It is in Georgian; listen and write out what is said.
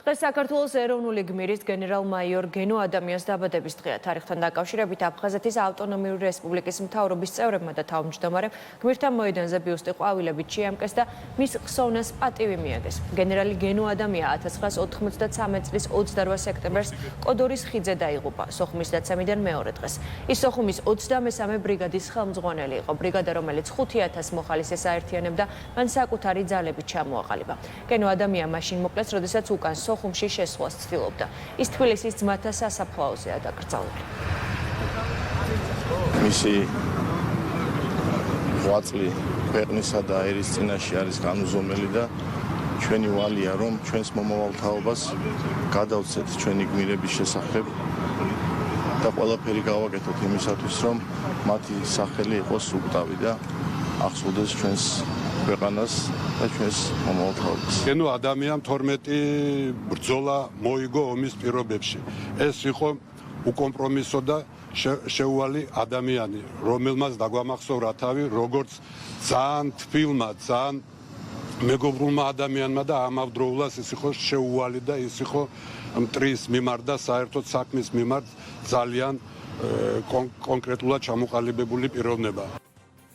დღეს საქართველოს ეროვნული გმირის გენერალ-მაიორ გენო ადამიანის დაბადების დღეა. თარიღთან დაკავშირებით აფხაზეთის ავტონომიური რესპუბლიკის მთავრობის წევრებმა და თავმჯდომარემ გმირთა მოედანზე ბიუსტი ყვავილებით შეამკეს და მის ხსოვნას პატივი მიაგეს. გენერალი გენო ადამია 1993 წლის 28 სექტემბერს კოდორის ხიდზე დაიღუპა. სოხუმის დაცემიდან მეორე დღეს. ის სოხუმის 23 ბრიგადის ხელმძღვანელი იყო. ბრიგადა, რომელიც 5000 მოხალისეს აერთიანებდა, მან საკუთარი ძალებით ჩამოაყალიბა. გენო ადამია მაშინ მოკლეს, როდესაც უკან სოხუმში შესვლას ცდილობდა. ის თბილისის ძმათა სასაფლაოზეა დაკრძალული. მისი ღვაწლი ქვეყნისა და ერის წინაშე არის განუზომელი და ჩვენი ვალია, რომ ჩვენს მომავალ თაობას გადავცეთ ჩვენი გმირების შესახებ და ყველაფერი გავაკეთოთ იმისათვის, რომ მათი სახელი იყოს უკტავი და ახსოვდეს ჩვენს ქვეყანას და ჩვენს მომავალ თაობას. გენო ადამიანს 12 ბრძოლა მოიგო ომის პირობებში. ეს იყო უკომპრომისო და შეუვალი ადამიანი, რომელმაც დაგვამახსოვრა თავი, როგორც ძალიან თბილმა, ძალიან მეგობრულმა ადამიანმა და ამავდროულად ის იყო შეუვალი და ის იყო მტრის მიმართ და საერთოდ საქმის მიმართ ძალიან კონკრეტულად ჩამოყალიბებული პიროვნება.